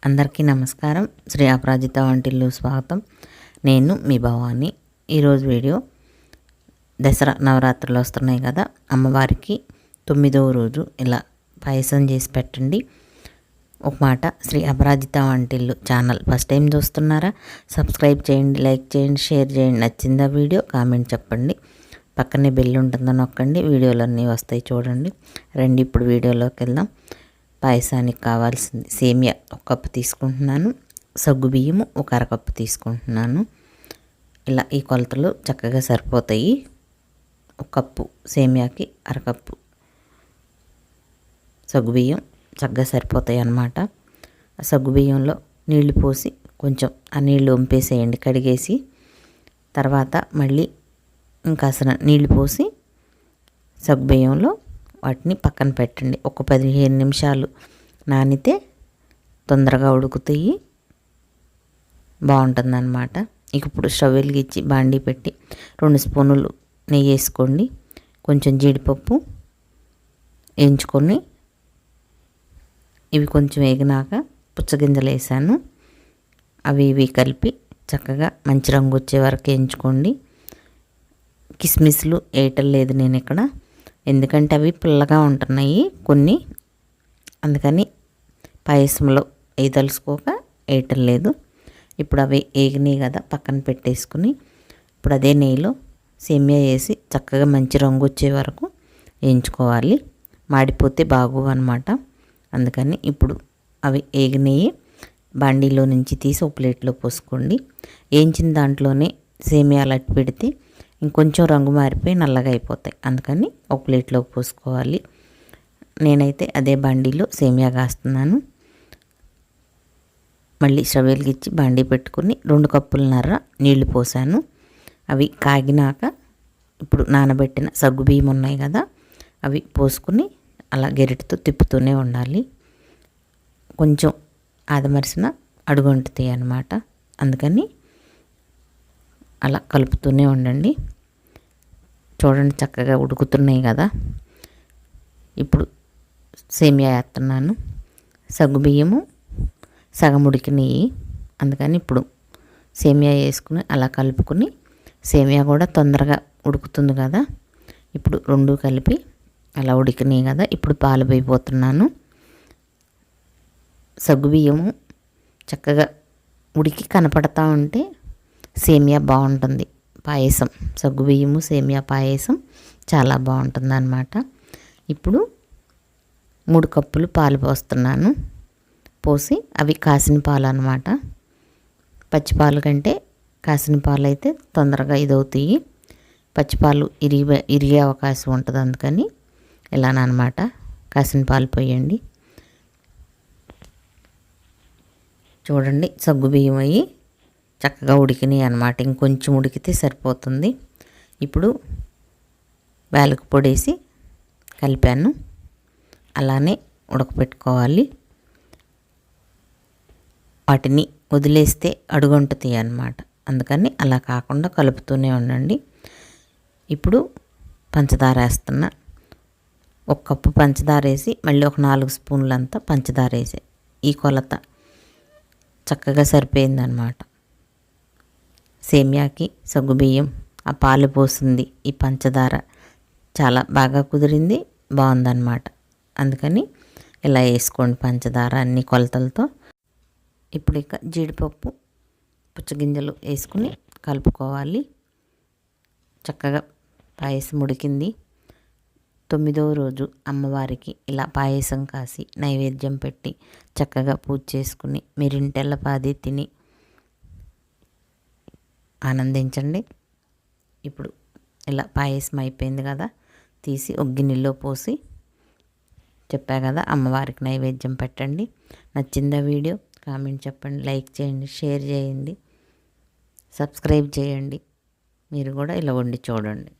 అందరికీ నమస్కారం. శ్రీ అపరాజిత వంటిల్లు స్వాగతం. నేను మీ భవాని. ఈరోజు వీడియో దసరా నవరాత్రులు వస్తున్నాయి కదా, అమ్మవారికి 9వ రోజు ఇలా పాయసం చేసి పెట్టండి. ఒక మాట, శ్రీ అపరాజిత వంటిల్లు ఛానల్ ఫస్ట్ టైం చూస్తున్నారా? సబ్స్క్రైబ్ చేయండి, లైక్ చేయండి, షేర్ చేయండి. నచ్చిందా వీడియో? కామెంట్ చెప్పండి. పక్కనే బెల్ ఉంటుందని నొక్కండి, వీడియోలన్నీ వస్తాయి చూడండి. రండి ఇప్పుడు వీడియోలోకి వెళ్దాం. పాయసానికి కావాల్సింది సేమియా 1 కప్పు తీసుకుంటున్నాను, సగ్గుబియ్యము 1 అరకప్పు తీసుకుంటున్నాను. ఇలా ఈ కొలతలు చక్కగా సరిపోతాయి. 1 కప్పు సేమియాకి అరకప్పు సగ్గుబియ్యం చక్కగా సరిపోతాయి అన్నమాట. ఆ సగ్గుబియ్యంలో నీళ్లు పోసి కొంచెం ఆ నీళ్లు వంపేసేయండి, కడిగేసి. తర్వాత మళ్ళీ ఇంకాసన నీళ్లు పోసి సగ్గుబియ్యంలో వాటిని పక్కన పెట్టండి. ఒక 15 నిమిషాలు నానితే తొందరగా ఉడుకుతాయి, బాగుంటుందన్నమాట. ఇప్పుడు స్టవ్ వెలిగించి బాండీ పెట్టి 2 స్పూనులు నెయ్యి వేసుకోండి. కొంచెం జీడిపప్పు వేయించుకొని ఇవి కొంచెం వేగినాక పుచ్చగింజలు వేసాను. అవి ఇవి కలిపి చక్కగా మంచి రంగు వచ్చే వరకు వేయించుకోండి. కిస్మిస్లు వేయటం లేదు నేను ఇక్కడ, ఎందుకంటే అవి పుల్లగా ఉంటున్నాయి కొన్ని, అందుకని పాయసంలో వేయదలుచుకోక వేయటం లేదు. ఇప్పుడు అవి వేగినాయి కదా, పక్కన పెట్టేసుకుని ఇప్పుడు అదే నెయ్యిలో సేమియా వేసి చక్కగా మంచి రంగు వచ్చే వరకు వేయించుకోవాలి. మాడిపోతే బాగోవు అన్నమాట. అందుకని ఇప్పుడు అవి వేగినాయి బాండీలో నుంచి తీసి ఒక ప్లేట్లో పోసుకోండి. వేయించిన దాంట్లోనే సేమియాలు అట్టి పెడితే ఇంకొంచెం రంగు మారిపోయి నల్లగా అయిపోతాయి, అందుకని ఒక ప్లేట్లోకి పోసుకోవాలి. నేనైతే అదే బాండీలో సేమియా కాస్తున్నాను. మళ్ళీ స్టవ్ వెలిగించి బాండీ పెట్టుకుని 2 కప్పులన్నర నీళ్లు పోసాను. అవి కాగినాక ఇప్పుడు నానబెట్టిన సగ్గుబియ్యం ఉన్నాయి కదా, అవి పోసుకుని అలా గెరిటితో తిప్పుతూనే ఉండాలి. కొంచెం ఆదమరిసిన అడుగంటుతాయి అన్నమాట, అందుకని అలా కలుపుతూనే ఉండండి. చూడండి చక్కగా ఉడుకుతున్నాయి కదా. ఇప్పుడు సేమియా వేస్తున్నాను. సగ్గుబియ్యము సగం ఉడికినాయి, అందుకని ఇప్పుడు సేమియా వేసుకుని అలా కలుపుకుని, సేమియా కూడా తొందరగా ఉడుకుతుంది కదా. ఇప్పుడు 2 కలిపి అలా ఉడికినాయి కదా, ఇప్పుడు పాలు పోయిపోతున్నాను. సగ్గుబియ్యము చక్కగా ఉడికి కనపడతా ఉంటే సేమియా బాగుంటుంది. పాయసం సగ్గుబియ్యము సేమియా పాయసం చాలా బాగుంటుంది అన్నమాట. ఇప్పుడు 3 కప్పులు పాలు పోస్తున్నాను. పోసి అవి కాసిన పాలు అన్నమాట. పచ్చిపాలు కంటే కాసిన పాలు అయితే తొందరగా ఇదవుతాయి. పచ్చిపాలు ఇరిగే అవకాశం ఉంటుంది, అందుకని ఇలానమాట కాసిన పాలు పోయండి. చూడండి సగ్గుబియ్యం అయ్యి చక్కగా ఉడికినాయి అన్నమాట. ఇంకొంచెం ఉడికితే సరిపోతుంది. ఇప్పుడు వేలకు పొడేసి కలిపాను, అలానే ఉడకపెట్టుకోవాలి. వాటిని వదిలేస్తే అడుగంటుతాయి అన్నమాట, అందుకని అలా కాకుండా కలుపుతూనే ఉండండి. ఇప్పుడు పంచదార వేస్తున్నా. 1 కప్పు పంచదార వేసి మళ్ళీ ఒక 4 స్పూన్లంతా పంచదార వేసి, ఈ కొలత చక్కగా సరిపోయిందన్నమాట. సేమియాకి సగ్గుబియ్యం ఆ పాలు పోసింది, ఈ పంచదార చాలా బాగా కుదిరింది, బాగుందన్నమాట. అందుకని ఇలా వేసుకోండి పంచదార అన్ని కొలతలతో. ఇప్పుడు ఇక జీడిపప్పు పుచ్చగింజలు వేసుకుని కలుపుకోవాలి. చక్కగా పాయసం ఉడికింది. 9వ రోజు అమ్మవారికి ఇలా పాయసం కాసి నైవేద్యం పెట్టి చక్కగా పూజ చేసుకుని మీరింటెల్లపాది తిని ఆనందించండి. ఇప్పుడు ఇలా పాయసం అయిపోయింది కదా, తీసి ఒక గిన్నెలో పోసి చెప్పా కదా అమ్మవారికి నైవేద్యం పెట్టండి. నచ్చిందా వీడియో? కామెంట్ చెప్పండి, లైక్ చేయండి, షేర్ చేయండి, సబ్స్క్రైబ్ చేయండి. మీరు కూడా ఇలా వండి చూడండి.